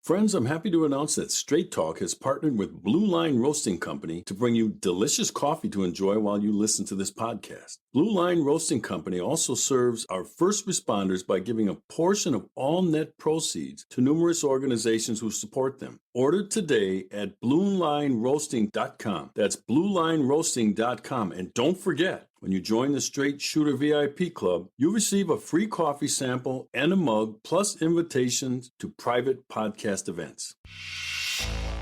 Friends, I'm happy to announce that Straight Talk has partnered with Blue Line Roasting Company to bring you delicious coffee to enjoy while you listen to this podcast. Blue Line Roasting Company also serves our first responders by giving a portion of all net proceeds to numerous organizations who support them. Order today at bluelineroasting.com. That's bluelineroasting.com. And don't forget, when you join the Straight Shooter VIP Club, you receive a free coffee sample and a mug, plus invitations to private podcast events.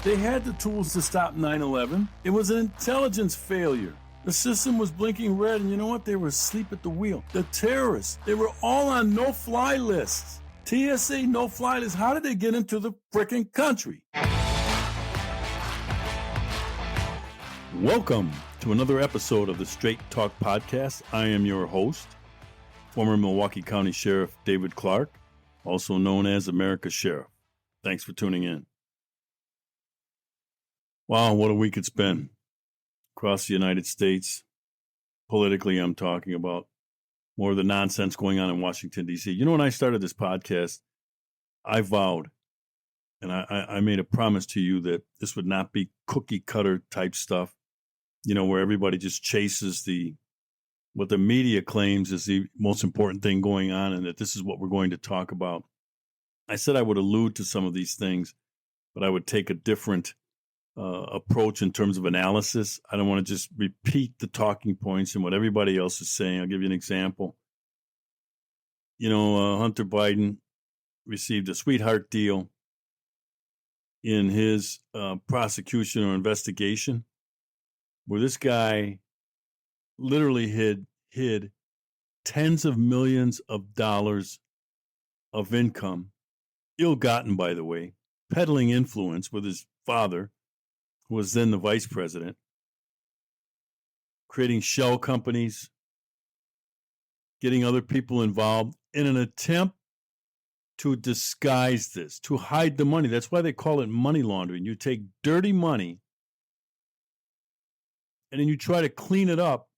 They had the tools to stop 9/11. It was an intelligence failure. The system was blinking red, and you know what? They were asleep at the wheel. The terrorists, they were all on no-fly lists. TSA no-fly lists. How did they get into the frickin' country? Welcome to another episode of the Straight Talk Podcast. I am your host, former Milwaukee County Sheriff David Clarke, also known as America's Sheriff. Thanks for tuning in. Wow, what a week it's been across the United States. Politically, I'm talking about more of the nonsense going on in Washington, D.C. You know, when I started this podcast, I vowed, and I made a promise to you that this would not be cookie cutter type stuff, you know, where everybody just chases what the media claims is the most important thing going on, and that this is what we're going to talk about. I said I would allude to some of these things, but I would take a different approach in terms of analysis. I don't want to just repeat the talking points and what everybody else is saying. I'll give you an example. You know, Hunter Biden received a sweetheart deal in his prosecution or investigation, where this guy literally hid tens of millions of dollars of income, ill-gotten, by the way, peddling influence with his father, who was then the vice president, creating shell companies, getting other people involved in an attempt to disguise this, to hide the money. That's why they call it money laundering. You take dirty money and then you try to clean it up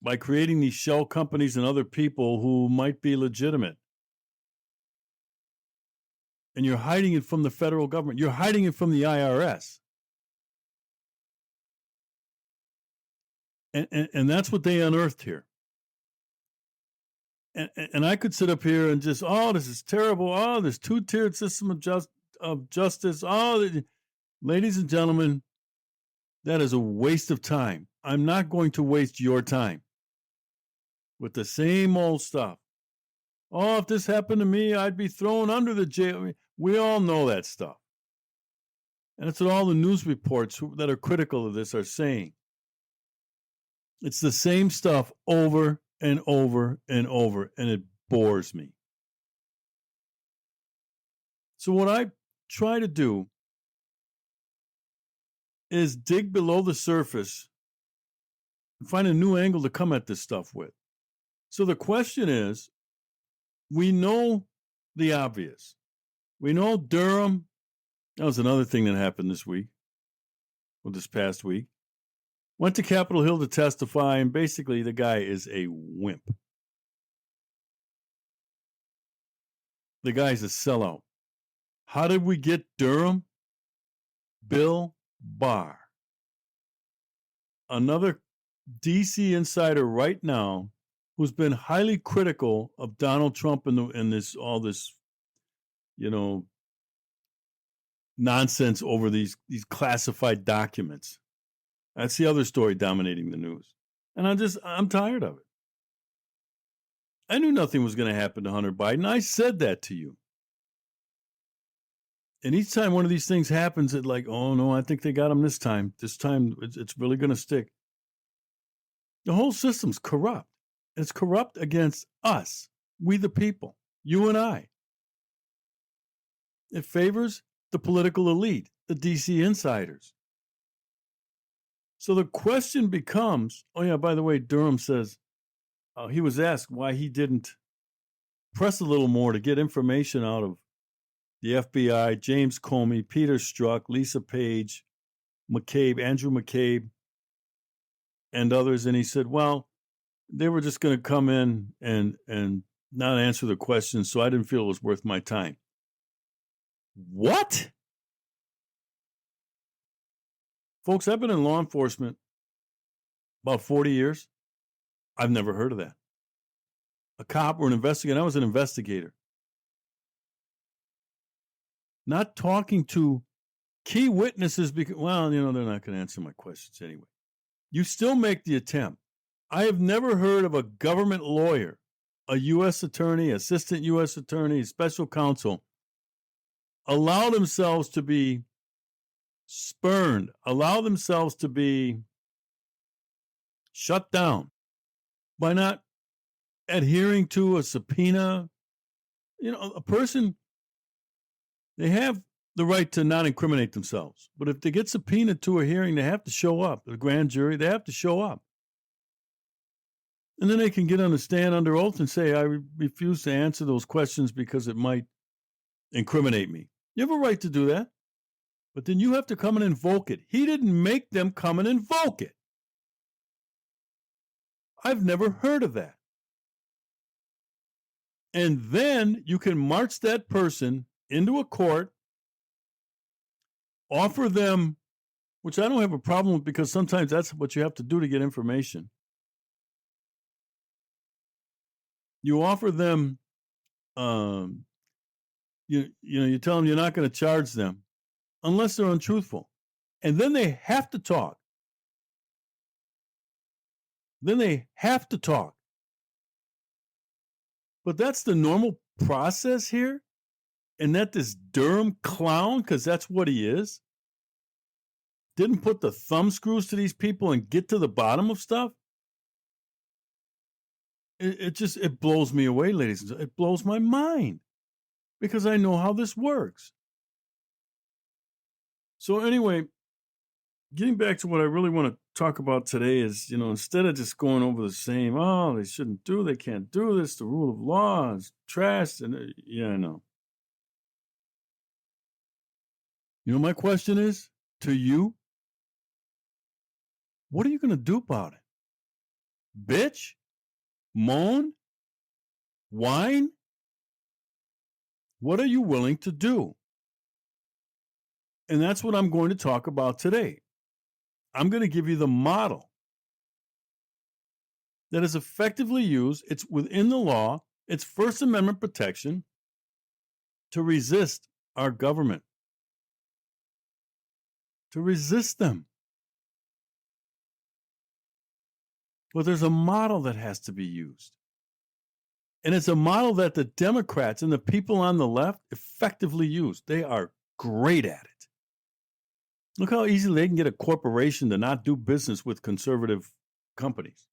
by creating these shell companies and other people who might be legitimate. And you're hiding it from the federal government. You're hiding it from the IRS. And that's what they unearthed here. And I could sit up here and just, oh, this is terrible. Oh, this two-tiered system of justice. Oh, ladies and gentlemen, that is a waste of time. I'm not going to waste your time with the same old stuff. Oh, if this happened to me, I'd be thrown under the jail. I mean, we all know that stuff. And that's what all the news reports that are critical of this are saying. It's the same stuff over and over and over, and it bores me. So what I try to do is dig below the surface and find a new angle to come at this stuff with. So the question is, we know the obvious. We know Durham. That was another thing that happened this week, or this past week. Went to Capitol Hill to testify, and basically the guy is a wimp. The guy's a sellout. How did we get Durham? Bill Barr, another D.C. insider right now, who's been highly critical of Donald Trump and all this, you know, nonsense over these classified documents. That's the other story dominating the news. And I'm tired of it. I knew nothing was going to happen to Hunter Biden. I said that to you. And each time one of these things happens, it's like, oh, no, I think they got him this time. This time, it's really going to stick. The whole system's corrupt. It's corrupt against us, we the people, you and I. It favors the political elite, the D.C. insiders. So the question becomes, oh, yeah, by the way, Durham says he was asked why he didn't press a little more to get information out of the FBI, James Comey, Peter Strzok, Lisa Page, McCabe, Andrew McCabe, and others. And he said, well, they were just going to come in and not answer the questions, so I didn't feel it was worth my time. What? Folks, I've been in law enforcement about 40 years. I've never heard of that. A cop or an investigator. I was an investigator. Not talking to key witnesses because, well, they're not going to answer my questions anyway. You still make the attempt. I have never heard of a government lawyer, a U.S. attorney, assistant U.S. attorney, special counsel, allow themselves to be spurned, allow themselves to be shut down by not adhering to a subpoena. A person, they have the right to not incriminate themselves. But if they get subpoenaed to a hearing, they have to show up. The grand jury, they have to show up. And then they can get on the stand under oath and say, I refuse to answer those questions because it might incriminate me. You have a right to do that. But then you have to come and invoke it. He didn't make them come and invoke it. I've never heard of that. And then you can march that person into a court, offer them, which I don't have a problem with because sometimes that's what you have to do to get information. You offer them, you tell them you're not going to charge them unless they're untruthful. And then they have to talk. But that's the normal process here. And that this Durham clown, because that's what he is, didn't put the thumb screws to these people and get to the bottom of stuff. It blows me away, ladies and gentlemen. It blows my mind because I know how this works. So anyway, getting back to what I really want to talk about today is, instead of just going over the same, they they can't do this, the rule of law is trash, and I know. My question is to you, what are you going to do about it? Bitch? Moan? Whine? What are you willing to do? And that's what I'm going to talk about today. I'm going to give you the model that is effectively used. It's within the law. It's First Amendment protection to resist our government, to resist them. But there's a model that has to be used. And it's a model that the Democrats and the people on the left effectively use. They are great at it. Look how easily they can get a corporation to not do business with conservative companies.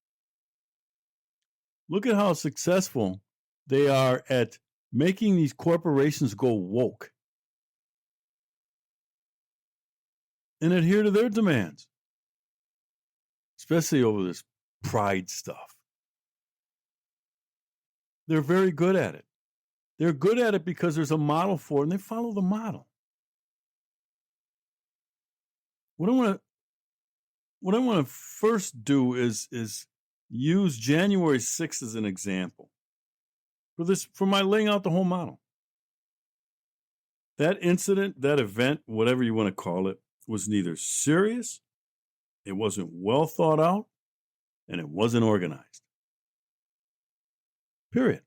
Look at how successful they are at making these corporations go woke and adhere to their demands, especially over this pride stuff. They're very good at it. They're good at it because there's a model for it, and they follow the model. What I want to first do is use January 6th as an example for my laying out the whole model. That incident, that event, whatever you want to call it, was neither serious, it wasn't well thought out, and it wasn't organized. Period.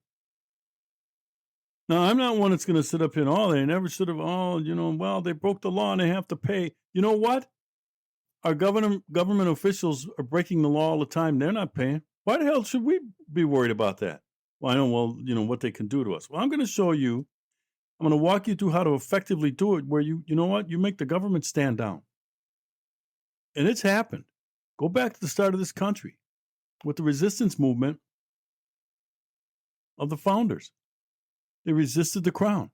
Now, I'm not one that's going to sit up here and, they never should have, they broke the law and they have to pay. You know what? Our government officials are breaking the law all the time. They're not paying. Why the hell should we be worried about that? Well, I know, what they can do to us. Well, I'm going to show you. I'm going to walk you through how to effectively do it where you make the government stand down. And it's happened. Go back to the start of this country with the resistance movement of the founders. They resisted the crown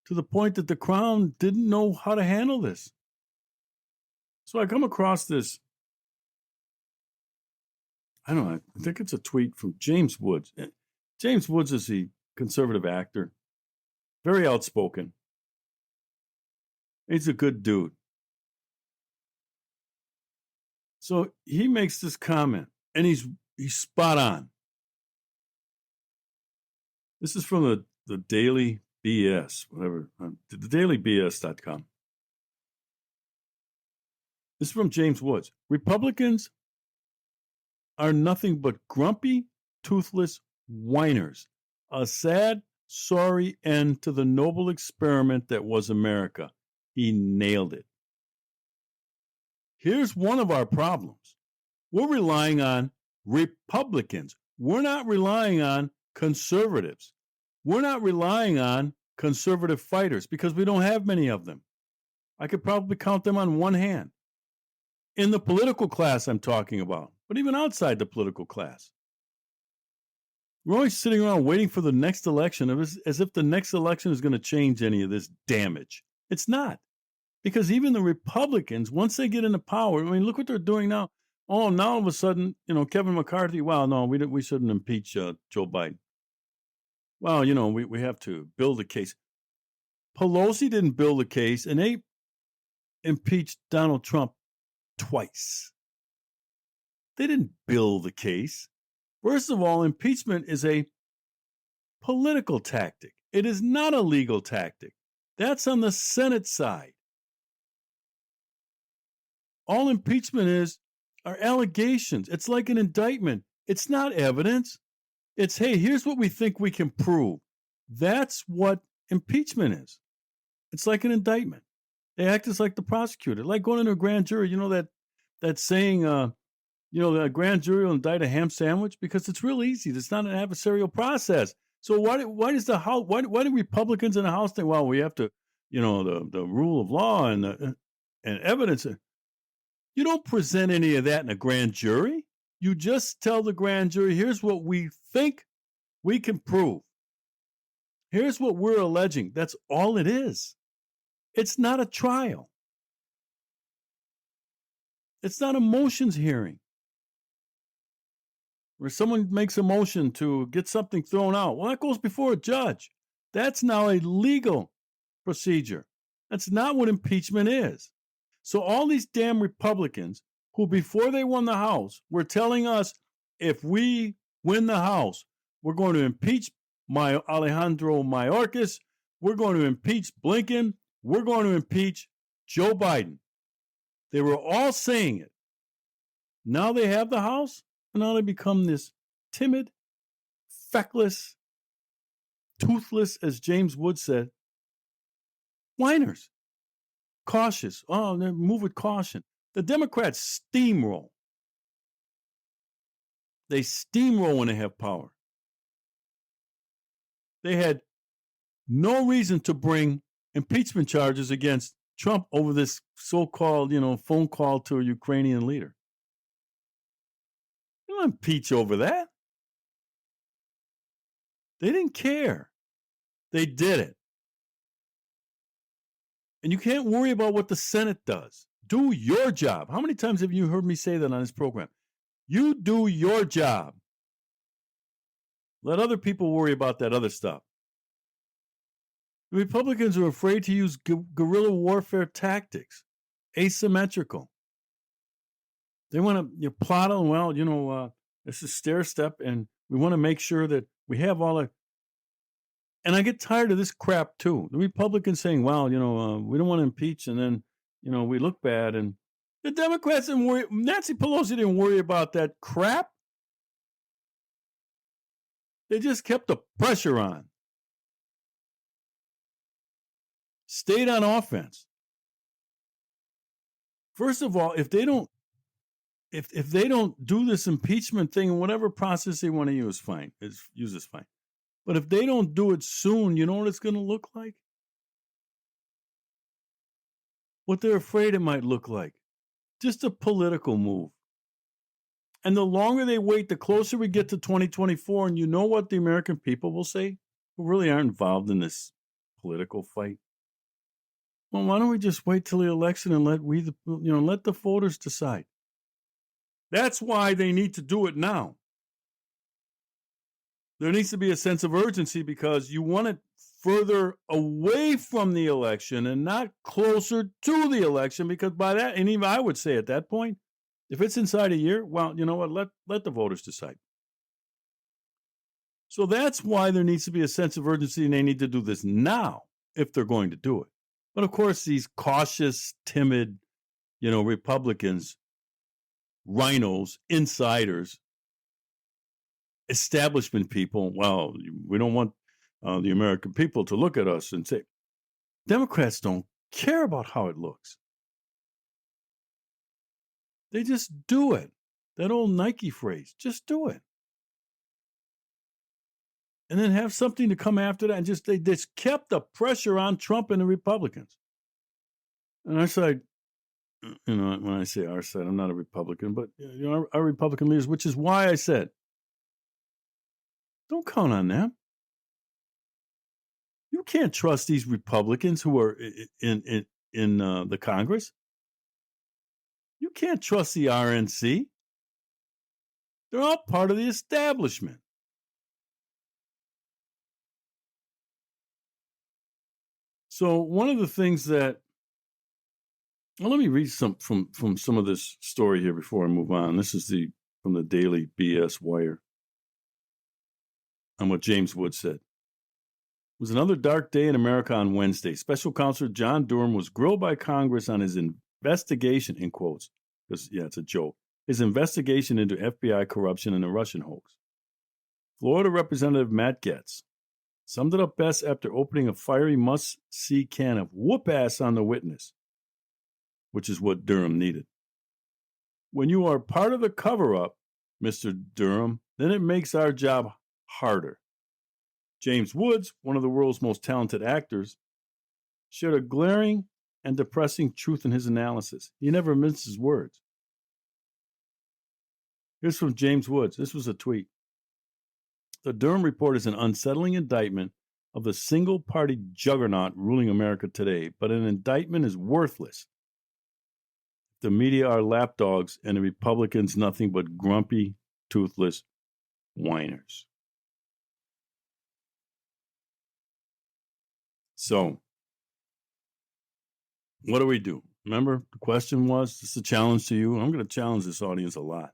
to the point that the crown didn't know how to handle this. So I come across this, I think it's a tweet from James Woods. James Woods is a conservative actor, very outspoken. He's a good dude. So he makes this comment, and he's spot on. This is from the Daily BS, whatever, thedailybs.com. This is from James Woods. Republicans are nothing but grumpy, toothless whiners. A sad, sorry end to the noble experiment that was America. He nailed it. Here's one of our problems. We're relying on Republicans. We're not relying on conservatives. We're not relying on conservative fighters because we don't have many of them. I could probably count them on one hand. In the political class I'm talking about, but even outside the political class. We're always sitting around waiting for the next election as if the next election is going to change any of this damage. It's not. Because even the Republicans, once they get into power, I mean, look what they're doing now. Oh, now all of a sudden, Kevin McCarthy, well, no, we shouldn't impeach Joe Biden. Well, we have to build a case. Pelosi didn't build a case, and they impeached Donald Trump twice. They didn't build the case. First of all, impeachment is a political tactic. It is not a legal tactic. That's on the Senate side. All impeachment are allegations. It's like an indictment. It's not evidence. It's, hey, here's what we think we can prove. That's what impeachment is. It's like an indictment. They act as like the prosecutor, like going into a grand jury. You know that saying, the grand jury will indict a ham sandwich because it's real easy. It's not an adversarial process. So why do Republicans in the House think, well, we have to, the rule of law and evidence? You don't present any of that in a grand jury. You just tell the grand jury, here's what we think we can prove. Here's what we're alleging. That's all it is. It's not a trial. It's not a motions hearing where someone makes a motion to get something thrown out. Well, that goes before a judge. That's now a legal procedure. That's not what impeachment is. So all these damn Republicans who, before they won the House, were telling us, if we win the House, we're going to impeach Alejandro Mayorkas, we're going to impeach Blinken, we're going to impeach Joe Biden. They were all saying it. Now they have the House, and now they become this timid, feckless, toothless, as James Wood said, whiners. Cautious. Oh, they move with caution. The Democrats steamroll. They steamroll when they have power. They had no reason to bring impeachment charges against Trump over this so-called, phone call to a Ukrainian leader. They don't impeach over that. They didn't care. They did it. And you can't worry about what the Senate does. Do your job. How many times have you heard me say that on this program? You do your job. Let other people worry about that other stuff. The Republicans are afraid to use guerrilla warfare tactics, asymmetrical. They want to plot on, this is stair step, and we want to make sure that we have all the. And I get tired of this crap, too. The Republicans saying, well, we don't want to impeach, and then, we look bad. And the Democrats didn't worry. Nancy Pelosi didn't worry about that crap. They just kept the pressure on. Stayed on offense. First of all, if they don't do this impeachment thing in whatever process they want to use, fine. Use is fine. But if they don't do it soon, you know what it's going to look like? What they're afraid it might look like. Just a political move. And the longer they wait, the closer we get to 2024. And you know what the American people will say? Who really aren't involved in this political fight. Well, why don't we just wait till the election and let the voters decide? That's why they need to do it now. There needs to be a sense of urgency because you want it further away from the election and not closer to the election, because by that, and even I would say at that point, if it's inside a year, well, you know what, let the voters decide. So that's why there needs to be a sense of urgency, and they need to do this now if they're going to do it. But of course, these cautious, timid, Republicans, rhinos, insiders, establishment people, well, we don't want the American people to look at us and say, Democrats don't care about how it looks. They just do it. That old Nike phrase, just do it. And then have something to come after that. And they just kept the pressure on Trump and the Republicans. And our side, when I say our side, I'm not a Republican, but our Republican leaders, which is why I said, don't count on them. You can't trust these Republicans who are in the Congress. You can't trust the RNC. They're all part of the establishment. So one of the things that, let me read some from some of this story here before I move on. This is from the Daily BS Wire. And what James Woods said. It was another dark day in America on Wednesday. Special Counsel John Durham was grilled by Congress on his investigation, in quotes, because, it's a joke, his investigation into FBI corruption and the Russian hoax. Florida Representative Matt Gaetz summed it up best after opening a fiery must-see can of whoop-ass on the witness, which is what Durham needed. When you are part of the cover-up, Mr. Durham, then it makes our job harder. James Woods, one of the world's most talented actors, shared a glaring and depressing truth in his analysis. He never minces words. Here's from James Woods. This was a tweet. The Durham report is an unsettling indictment of the single-party juggernaut ruling America today, but an indictment is worthless. The media are lapdogs and the Republicans nothing but grumpy, toothless whiners. So, what do we do? Remember, the question was, this is a challenge to you. I'm going to challenge this audience a lot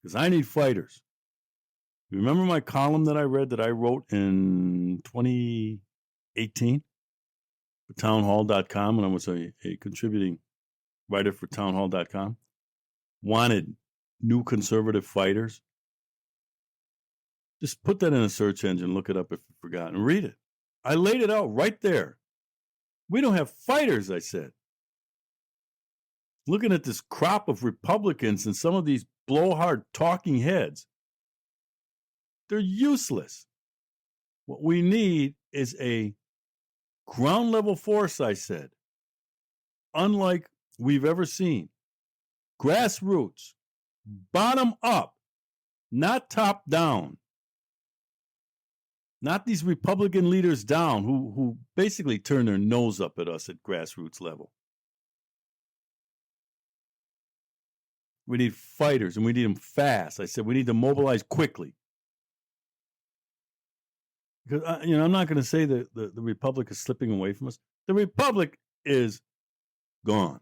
because I need fighters. You remember my column that I wrote in 2018 for townhall.com when I was a contributing writer for townhall.com? Wanted new conservative fighters. Just put that in a search engine, look it up if you forgot, and read it. I laid it out right there. We don't have fighters, I said. Looking at this crop of Republicans and some of these blowhard talking heads, they're useless. What we need is a ground level force, I said, unlike we've ever seen. Grassroots, bottom up, not top down. Not these Republican leaders down who basically turn their nose up at us at grassroots level. We need fighters, and we need them fast. I said we need to mobilize quickly. Because, I'm not going to say that the Republic is slipping away from us. The Republic is gone.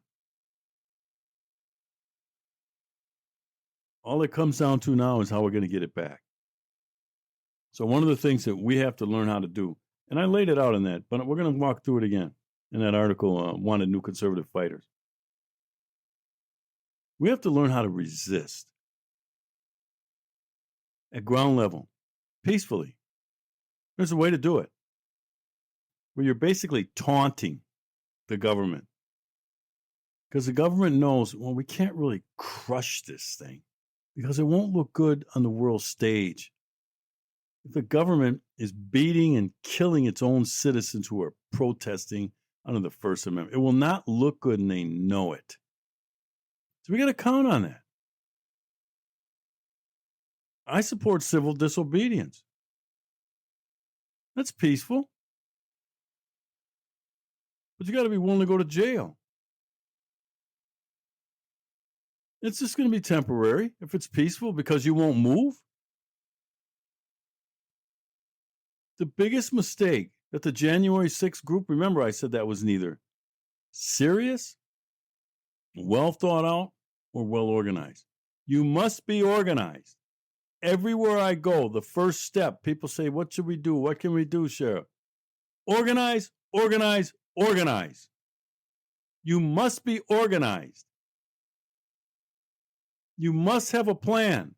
All it comes down to now is how we're going to get it back. So one of the things that we have to learn how to do, and I laid it out in that, but we're going to walk through it again in that article, Wanted New Conservative Fighters. We have to learn how to resist at ground level, peacefully. There's a way to do it where you're basically taunting the government. Because the government knows, well, we can't really crush this thing because it won't look good on the world stage. If the government is beating and killing its own citizens who are protesting under the First Amendment, it will not look good, and they know it. So we got to count on that. I support civil disobedience. That's peaceful. But you got to be willing to go to jail. It's just going to be temporary if it's peaceful because you won't move. The biggest mistake that the January 6th group, remember I said that was neither serious, well thought out, or well organized. You must be organized. Everywhere I go, the first step, people say, what should we do? What can we do, Sheriff? Organize, organize, organize. You must be organized. You must have a plan.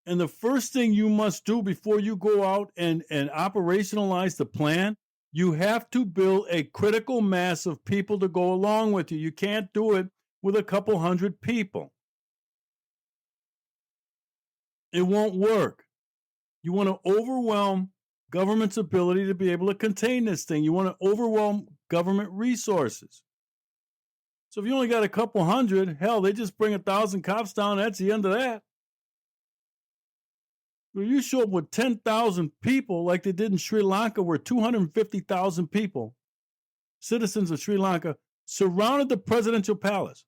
And the first thing you must do before you go out and operationalize the plan, you have to build a critical mass of people to go along with you. You can't do it with a couple hundred people. It won't work. You want to overwhelm government's ability to be able to contain this thing. You want to overwhelm government resources. So if you only got a couple hundred, hell, they just bring 1,000 cops down. That's the end of that. When you show up with 10,000 people like they did in Sri Lanka, where 250,000 people, citizens of Sri Lanka, surrounded the presidential palace.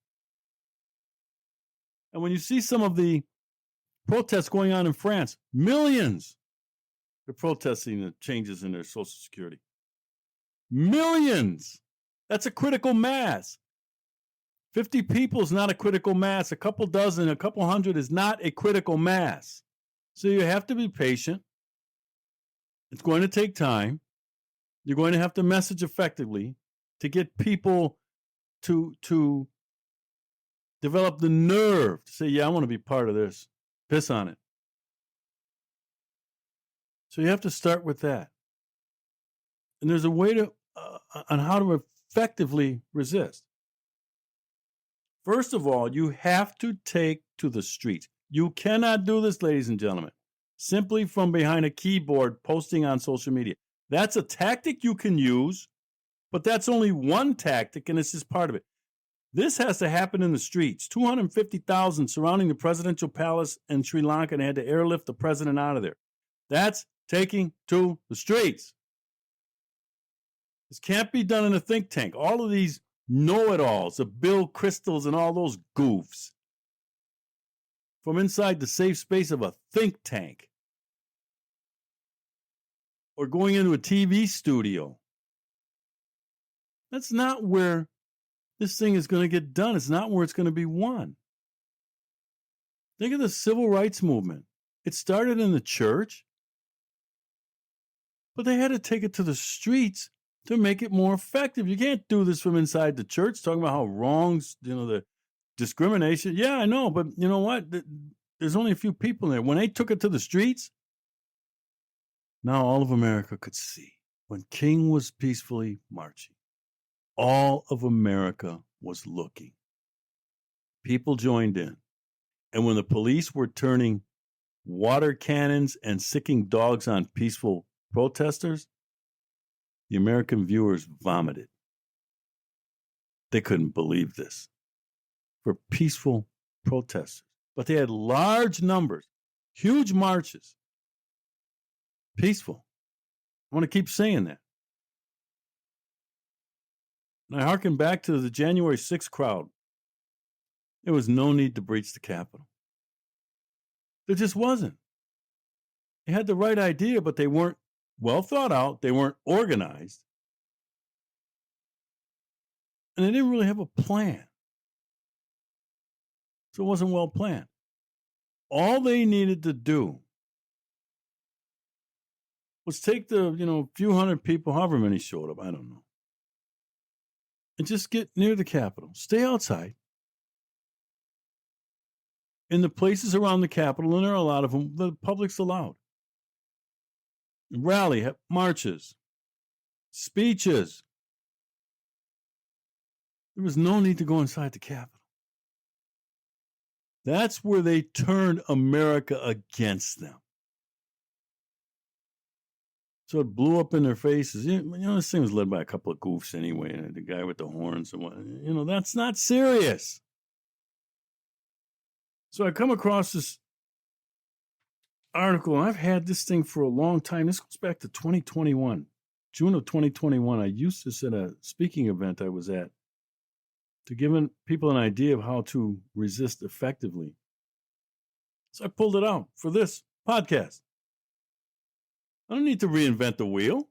And when you see some of the protests going on in France, millions are protesting the changes in their Social Security. Millions. That's a critical mass. 50 people is not a critical mass. A couple dozen, a couple hundred is not a critical mass. So you have to be patient. It's going to take time. You're going to have to message effectively to get people to develop the nerve to say, yeah, I want to be part of this. Piss on it. So you have to start with that. And there's a way to on how to effectively resist. First of all, you have to take to the streets. You cannot do this, ladies and gentlemen, simply from behind a keyboard posting on social media. That's a tactic you can use, but that's only one tactic, and this is part of it. This has to happen in the streets. 250,000 surrounding the presidential palace in Sri Lanka, and they had to airlift the president out of there. That's taking to the streets. This can't be done in a think tank. All of these know-it-alls, the Bill Crystals and all those goofs, from inside the safe space of a think tank or going into a TV studio. That's not where this thing is going to get done. It's not where it's going to be won. Think of the civil rights movement. It started in the church, but they had to take it to the streets to make it more effective. You can't do this from inside the church, talking about how wrongs, the discrimination. Yeah, I know, but you know what? There's only a few people there. When they took it to the streets, now all of America could see. When King was peacefully marching, all of America was looking. People joined in. And when the police were turning water cannons and sicking dogs on peaceful protesters, the American viewers vomited. They couldn't believe this. For peaceful protesters. But they had large numbers, huge marches. Peaceful. I want to keep saying that. And I hearken back to the January 6th crowd. There was no need to breach the Capitol. There just wasn't. They had the right idea, but they weren't well thought out. They weren't organized. And they didn't really have a plan. So it wasn't well planned. All they needed to do was take the, few hundred people, however many showed up, I don't know, and just get near the Capitol. Stay outside. In the places around the Capitol, and there are a lot of them, the public's allowed. Rally, marches, speeches. There was no need to go inside the Capitol. That's where they turned America against them. So it blew up in their faces. This thing was led by a couple of goofs anyway. The guy with the horns and what. That's not serious. So I come across this article, and I've had this thing for a long time. This goes back to 2021, June of 2021. I used this at a speaking event I was at to give people an idea of how to resist effectively. So I pulled it out for this podcast. I don't need to reinvent the wheel.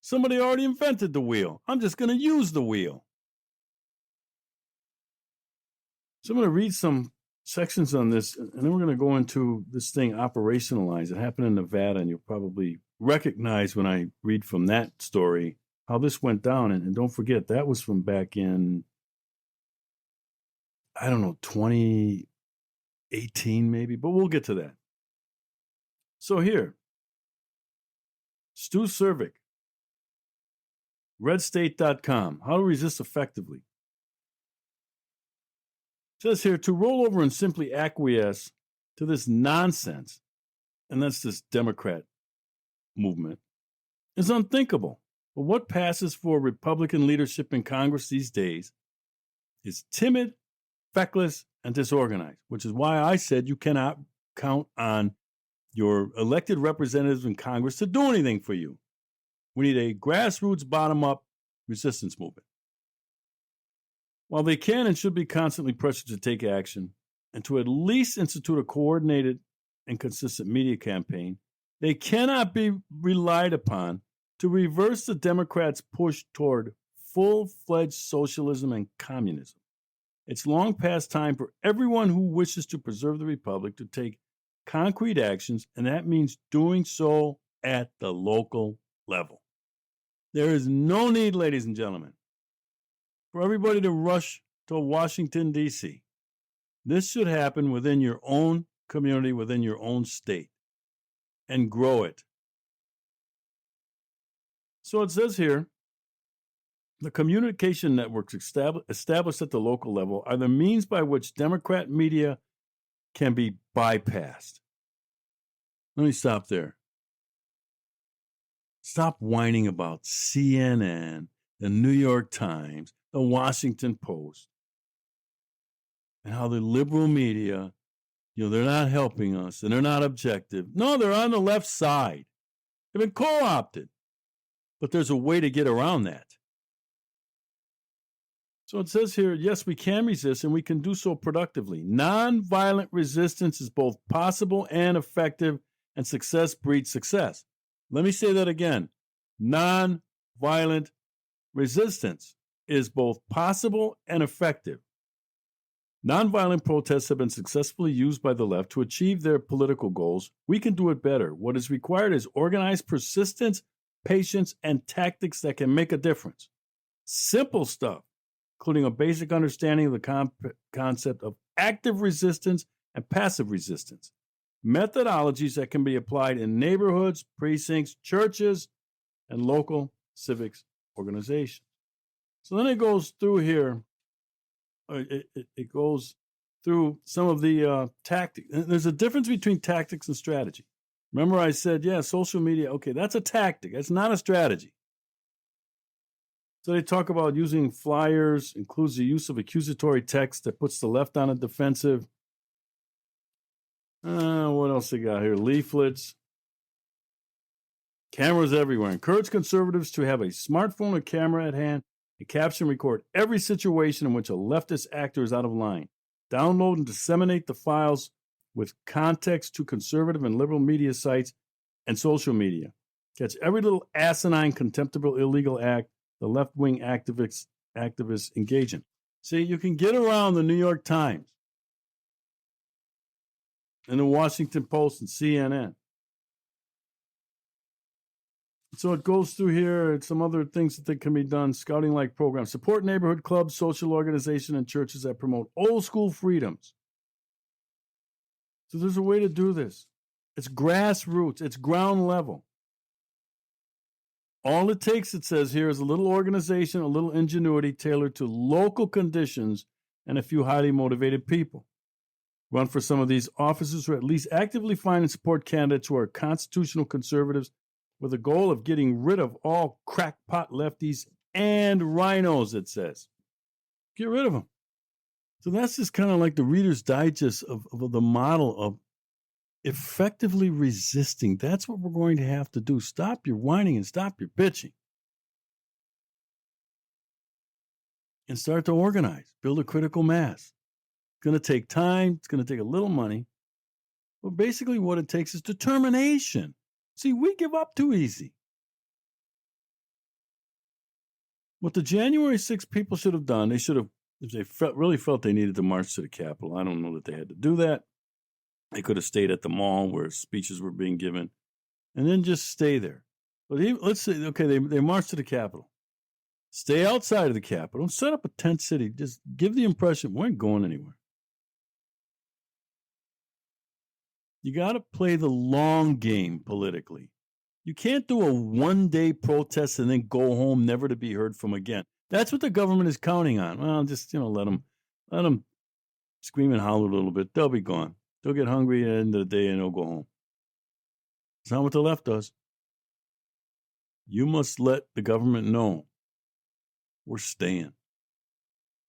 Somebody already invented the wheel. I'm just going to use the wheel. So I'm going to read some sections on this, and then we're going to go into this thing operationalized. It happened in Nevada, and you'll probably recognize when I read from that story how this went down. And don't forget, that was from back in, I don't know, 2018 maybe, but we'll get to that. So here, Stu Cervic, redstate.com, how to resist effectively. It says here, to roll over and simply acquiesce to this nonsense, and that's this Democrat movement, is unthinkable. But what passes for Republican leadership in Congress these days is timid, feckless, and disorganized, which is why I said you cannot count on your elected representatives in Congress to do anything for you. We need a grassroots, bottom-up resistance movement. While they can and should be constantly pressured to take action and to at least institute a coordinated and consistent media campaign, they cannot be relied upon to reverse the Democrats' push toward full-fledged socialism and communism. It's long past time for everyone who wishes to preserve the republic to take concrete actions, and that means doing so at the local level. There is no need, ladies and gentlemen, for everybody to rush to Washington, D.C. This should happen within your own community, within your own state, and grow it. So it says here, the communication networks established at the local level are the means by which Democrat media can be bypassed. Let me stop there. Stop whining about CNN, the New York Times, the Washington Post, and how the liberal media, they're not helping us and they're not objective. No, they're on the left side. They've been co-opted. But there's a way to get around that. So it says here, yes, we can resist, and we can do so productively. Nonviolent resistance is both possible and effective, and success breeds success. Let me say that again. Nonviolent resistance is both possible and effective. Nonviolent protests have been successfully used by the left to achieve their political goals. We can do it better. What is required is organized persistence, patience, and tactics that can make a difference. Simple stuff, including a basic understanding of the concept of active resistance and passive resistance. Methodologies that can be applied in neighborhoods, precincts, churches, and local civics organizations. So then it goes through here. It goes through some of the tactics. There's a difference between tactics and strategy. Remember I said, social media, okay, that's a tactic. That's not a strategy. So they talk about using flyers, includes the use of accusatory text that puts the left on a defensive. What else they got here? Leaflets. Cameras everywhere. Encourage conservatives to have a smartphone or camera at hand and capture and record every situation in which a leftist actor is out of line. Download and disseminate the files with context to conservative and liberal media sites and social media. Catch every little asinine, contemptible, illegal act the left-wing activists engage in. See, you can get around the New York Times and the Washington Post and CNN. So it goes through here, some other things that can be done, scouting-like programs. Support neighborhood clubs, social organizations, and churches that promote old-school freedoms. So there's a way to do this. It's grassroots. It's ground level. All it takes, it says here, is a little organization, a little ingenuity tailored to local conditions, and a few highly motivated people. Run for some of these offices, or at least actively find and support candidates who are constitutional conservatives with the goal of getting rid of all crackpot lefties and rhinos, it says. Get rid of them. So that's just kind of like the Reader's Digest of the model of effectively resisting. That's what we're going to have to do. Stop your whining and stop your bitching. And start to organize. Build a critical mass. It's going to take time. It's going to take a little money. But basically what it takes is determination. See, we give up too easy. What the January 6th people should have done, they should have if they really felt they needed to march to the Capitol, I don't know that they had to do that. They could have stayed at the mall where speeches were being given and then just stay there. But let's say, okay, they marched to the Capitol. Stay outside of the Capitol, set up a tent city. Just give the impression we ain't going anywhere. You got to play the long game politically. You can't do a one-day protest and then go home, never to be heard from again. That's what the government is counting on. Well, just let them scream and holler a little bit. They'll be gone. They'll get hungry at the end of the day and they'll go home. It's not what the left does. You must let the government know we're staying.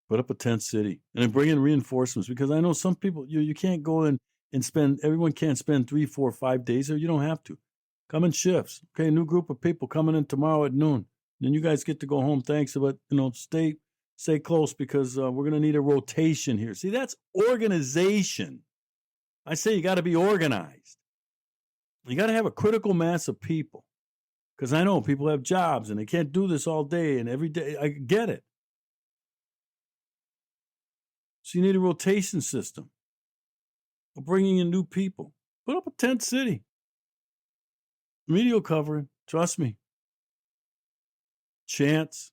Put up a tent city and then bring in reinforcements, because I know some people, you can't go in and everyone can't spend 3, 4, 5 days there. You don't have to. Come in shifts. Okay, a new group of people coming in tomorrow at noon. Then you guys get to go home. Thanks, but stay close, because we're going to need a rotation here. See, that's organization. I say you got to be organized. You got to have a critical mass of people, because I know people have jobs and they can't do this all day and every day. I get it. So you need a rotation system of bringing in new people. Put up a tent city. Media covering, trust me. Chants,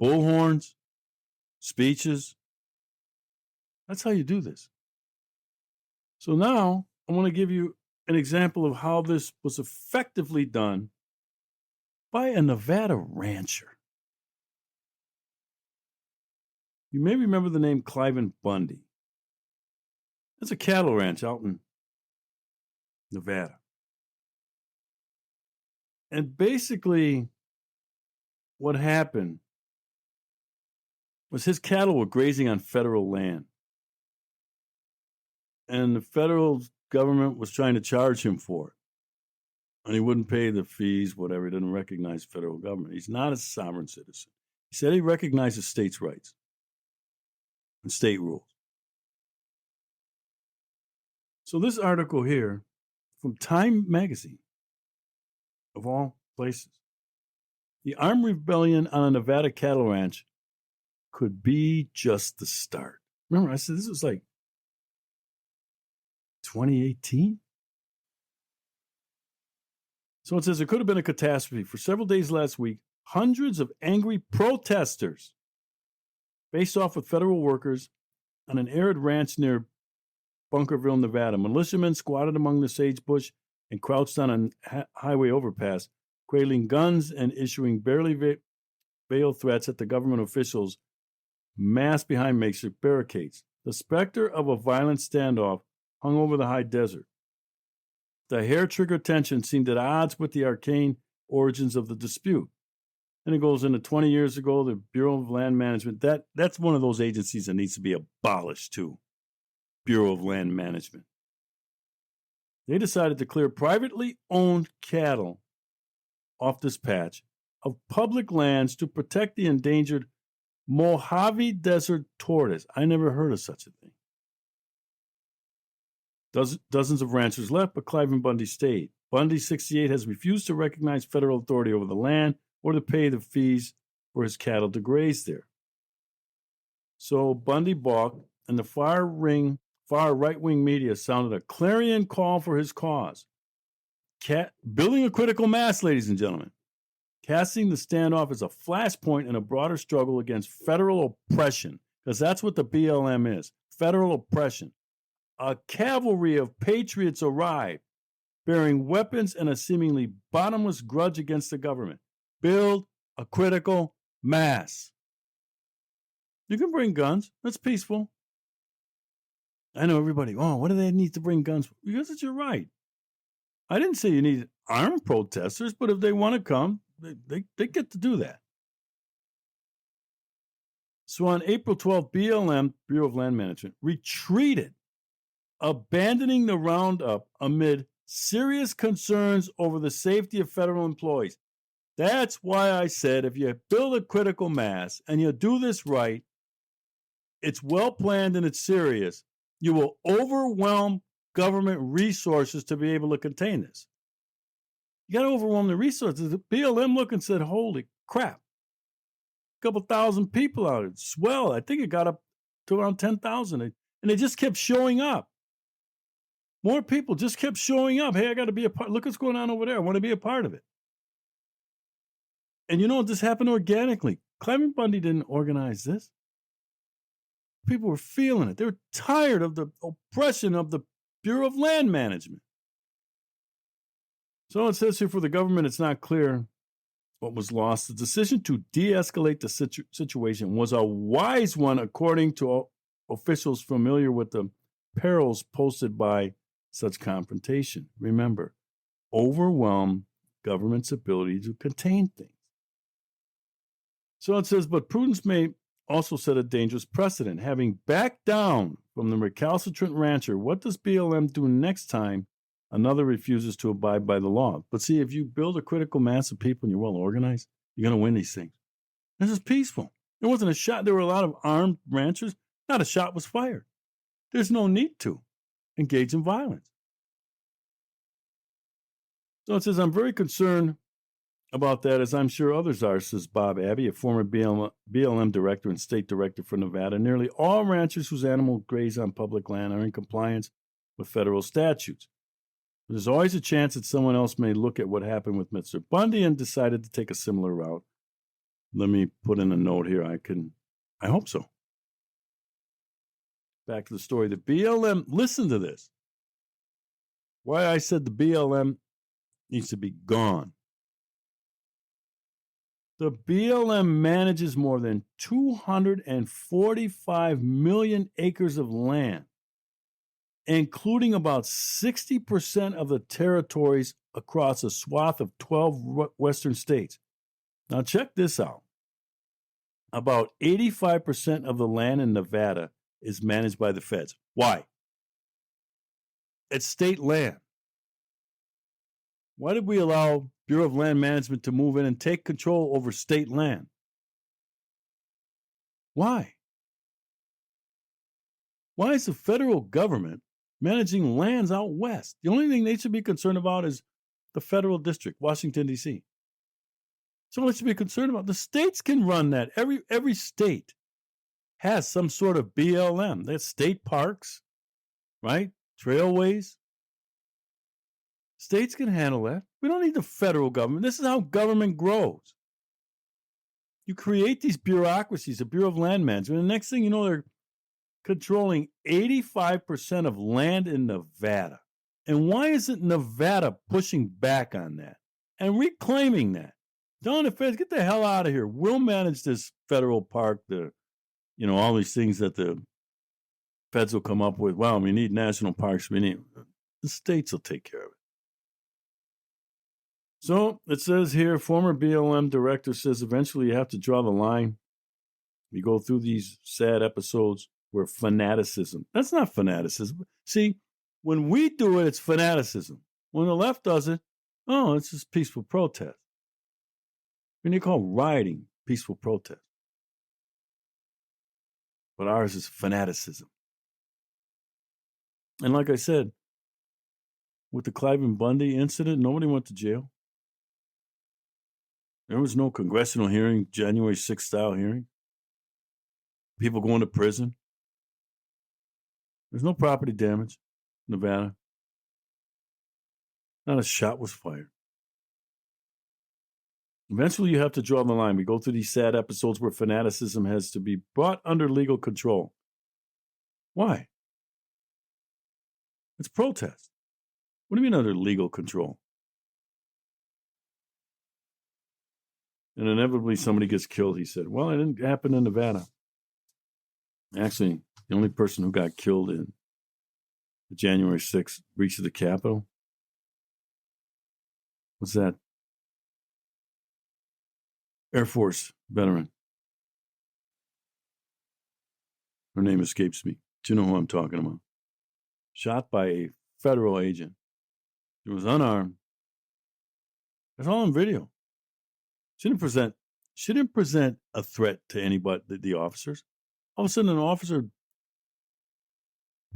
bullhorns, speeches. That's how you do this. So now I want to give you an example of how this was effectively done by a Nevada rancher. You may remember the name Cliven Bundy. It's a cattle ranch out in Nevada. And basically, what happened was his cattle were grazing on federal land. And the federal government was trying to charge him for it. And he wouldn't pay the fees, whatever. He didn't recognize the federal government. He's not a sovereign citizen. He said he recognizes states' rights and state rules. So this article here from Time magazine, of all places, the armed rebellion on a Nevada cattle ranch could be just the start. Remember, I said this was like 2018? So it says it could have been a catastrophe. For several days last week, hundreds of angry protesters faced off with federal workers on an arid ranch near Bunkerville, Nevada. Militiamen squatted among the sagebrush and crouched on a highway overpass, cradling guns and issuing barely veiled threats at the government officials massed behind makeshift barricades. The specter of a violent standoff hung over the high desert. The hair-trigger tension seemed at odds with the arcane origins of the dispute. And it goes into 20 years ago, the Bureau of Land Management. That's one of those agencies that needs to be abolished too. Bureau of Land Management. They decided to clear privately owned cattle off this patch of public lands to protect the endangered Mojave Desert tortoise. I never heard of such a thing. Dozens of ranchers left, but Cliven Bundy stayed. Bundy, 68, has refused to recognize federal authority over the land or to pay the fees for his cattle to graze there. So Bundy balked, and the far right-wing media sounded a clarion call for his cause. Building a critical mass, ladies and gentlemen. Casting the standoff as a flashpoint in a broader struggle against federal oppression, because that's what the BLM is, federal oppression. A cavalry of patriots arrived, bearing weapons and a seemingly bottomless grudge against the government. Build a critical mass. You can bring guns. That's peaceful. I know everybody, what do they need to bring guns for? Because it's your right. I didn't say you need armed protesters, but if they want to come, they get to do that. So on April 12th, BLM, Bureau of Land Management, retreated, abandoning the roundup amid serious concerns over the safety of federal employees. That's why I said if you build a critical mass and you do this right, it's well planned and it's serious, you will overwhelm government resources to be able to contain this. You got to overwhelm the resources. The BLM looked and said, holy crap. couple thousand people out. It's swell. I think it got up to around 10,000. And they just kept showing up. More people just kept showing up. Hey, I got to be a part. Look what's going on over there. I want to be a part of it. And you know, this happened organically. Cliven Bundy didn't organize this. People were feeling it. They were tired of the oppression of the Bureau of Land Management. So it says here, for the government, it's not clear what was lost. The decision to de-escalate the situation was a wise one, according to officials familiar with the perils posted by such confrontation. Remember, overwhelm government's ability to contain things. So it says, but prudence may also set a dangerous precedent. Having backed down from the recalcitrant rancher, what does BLM do next time another refuses to abide by the law? But see, if you build a critical mass of people and you're well organized, you're going to win these things. This is peaceful. There wasn't a shot. There were a lot of armed ranchers. Not a shot was fired. There's no need to engage in violence. So it says, I'm very concerned about that, as I'm sure others are, says Bob Abbey, a former BLM director and state director for Nevada. Nearly all ranchers whose animals graze on public land are in compliance with federal statutes. There's always a chance that someone else may look at what happened with Mr. Bundy and decided to take a similar route. Let me put in a note here. I hope so. Back to the story. The BLM, listen to this. Why I said the BLM needs to be gone. The BLM manages more than 245 million acres of land, including about 60% of the territories across a swath of 12 western states. Now check this out. About 85% of the land in Nevada is managed by the feds. Why? It's state land. Why did we allow Bureau of Land Management to move in and take control over state land? Why? Why is the federal government managing lands out west? The only thing they should be concerned about is the federal district, Washington, D.C. So they should be concerned about. The states can run that. Every state has some sort of BLM. There's state parks, right? Trailways. States can handle that. We don't need the federal government. This is how government grows. You create these bureaucracies, the Bureau of Land Management, and the next thing you know, they're controlling 85% of land in Nevada. And why isn't Nevada pushing back on that and reclaiming that? Telling the feds, get the hell out of here. We'll manage this federal park, all these things that the feds will come up with. Well, we need national parks. The states will take care of it. So it says here, former BLM director says eventually you have to draw the line. We go through these sad episodes where fanaticism. That's not fanaticism. See, when we do it, it's fanaticism. When the left does it, it's just peaceful protest. When you call rioting peaceful protest. But ours is fanaticism. And like I said, with the Cliven Bundy incident, nobody went to jail. There was no congressional hearing, January 6th style hearing. People going to prison. There's no property damage in Nevada. Not a shot was fired. Eventually, you have to draw the line. We go through these sad episodes where fanaticism has to be brought under legal control. Why? It's protest. What do you mean under legal control? And inevitably somebody gets killed, he said. Well, it didn't happen in Nevada. Actually, the only person who got killed in the January 6th breach of the Capitol was that Air Force veteran. Her name escapes me. Do you know who I'm talking about? Shot by a federal agent. She was unarmed. That's all on video. She didn't present a threat to anybody, the officers. All of a sudden, an officer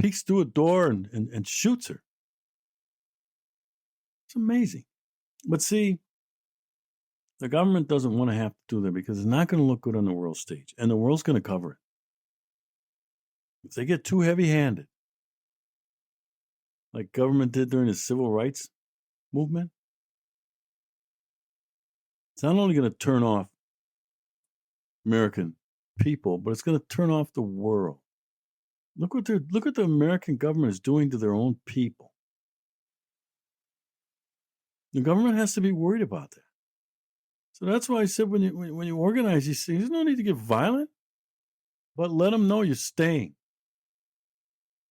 peeks through a door and shoots her. It's amazing. But see, The government doesn't want to have to do that because it's not going to look good on the world stage, and the world's going to cover it. If they get too heavy-handed, like government did during the civil rights movement, it's not only going to turn off American people, but it's going to turn off the world. Look what the American government is doing to their own people. The government has to be worried about that. So that's why I said when you organize these things, there's no need to get violent, but let them know you're staying.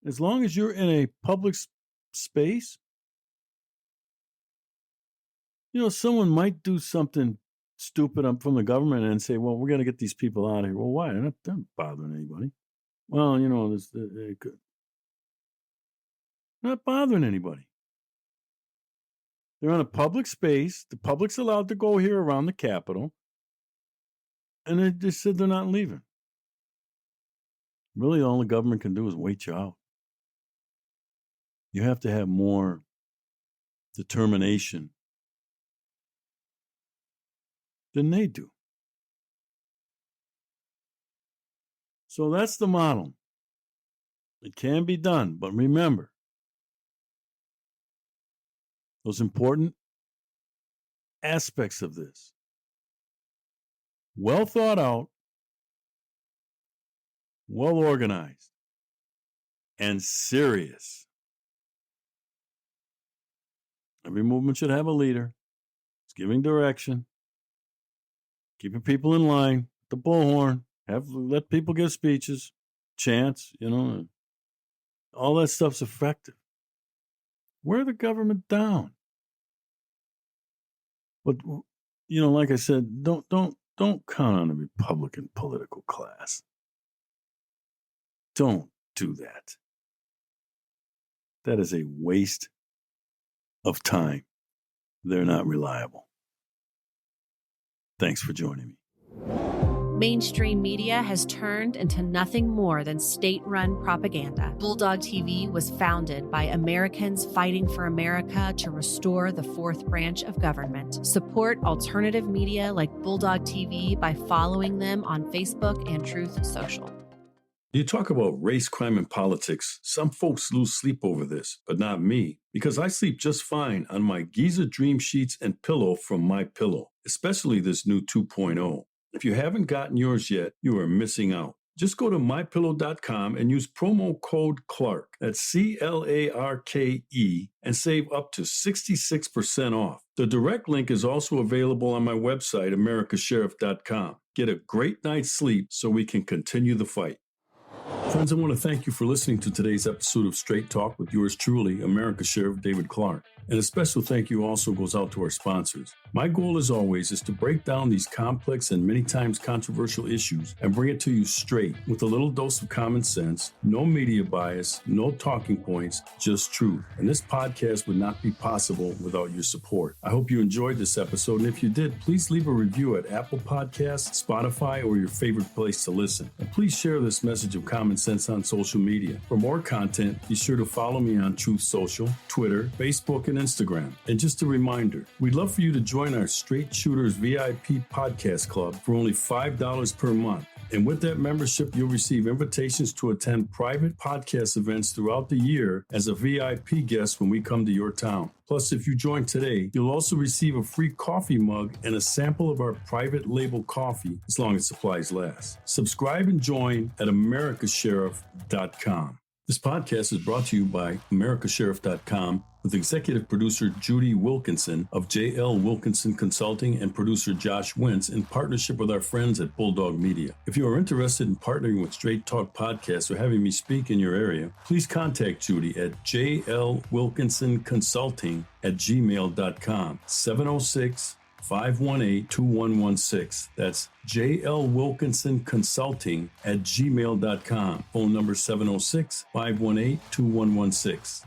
As long as you're in a public space, someone might do something stupid from the government and say, well, we're going to get these people out of here. Well, why? They're not bothering anybody. Well, they could. They're not bothering anybody. They're on a public space. The public's allowed to go here around the Capitol. And they just said they're not leaving. Really, all the government can do is wait you out. You have to have more determination than they do. So that's the model. It can be done, but remember, those important aspects of this. Well thought out, well organized, and serious. Every movement should have a leader. It's giving direction, keeping people in line, the bullhorn, let people give speeches, chants, all that stuff's effective. Wear the government down. But, like I said, don't count on the Republican political class. Don't do that. That is a waste of time. They're not reliable. Thanks for joining me. Mainstream media has turned into nothing more than state-run propaganda. Bulldog TV was founded by Americans fighting for America to restore the fourth branch of government. Support alternative media like Bulldog TV by following them on Facebook and Truth Social. You talk about race, crime, and politics. Some folks lose sleep over this, but not me, because I sleep just fine on my Giza Dream Sheets and pillow from MyPillow, especially this new 2.0. If you haven't gotten yours yet, you are missing out. Just go to mypillow.com and use promo code Clarke, that's CLARKE, and save up to 66% off. The direct link is also available on my website, americasheriff.com. Get a great night's sleep so we can continue the fight. Friends, I want to thank you for listening to today's episode of Straight Talk with yours truly, America's Sheriff David Clarke. And a special thank you also goes out to our sponsors. My goal, as always, is to break down these complex and many times controversial issues and bring it to you straight with a little dose of common sense, no media bias, no talking points, just truth. And this podcast would not be possible without your support. I hope you enjoyed this episode, and if you did, please leave a review at Apple Podcasts, Spotify, or your favorite place to listen. And please share this message of common sense on social media. For more content, be sure to follow me on Truth Social, Twitter, Facebook, and Instagram. And just a reminder, we'd love for you to join our Straight Shooters VIP podcast club for only $5 per month. And with that membership, you'll receive invitations to attend private podcast events throughout the year as a VIP guest when we come to your town. Plus, if you join today, you'll also receive a free coffee mug and a sample of our private label coffee as long as supplies last. Subscribe and join at americasheriff.com. This podcast is brought to you by americasheriff.com with executive producer Judy Wilkinson of JL Wilkinson Consulting and producer Josh Wentz in partnership with our friends at Bulldog Media. If you are interested in partnering with Straight Talk Podcasts or having me speak in your area, please contact Judy at jlwilkinsonconsulting@gmail.com, 706-518-2116. That's jlwilkinsonconsulting@gmail.com. Phone number 706-518-2116.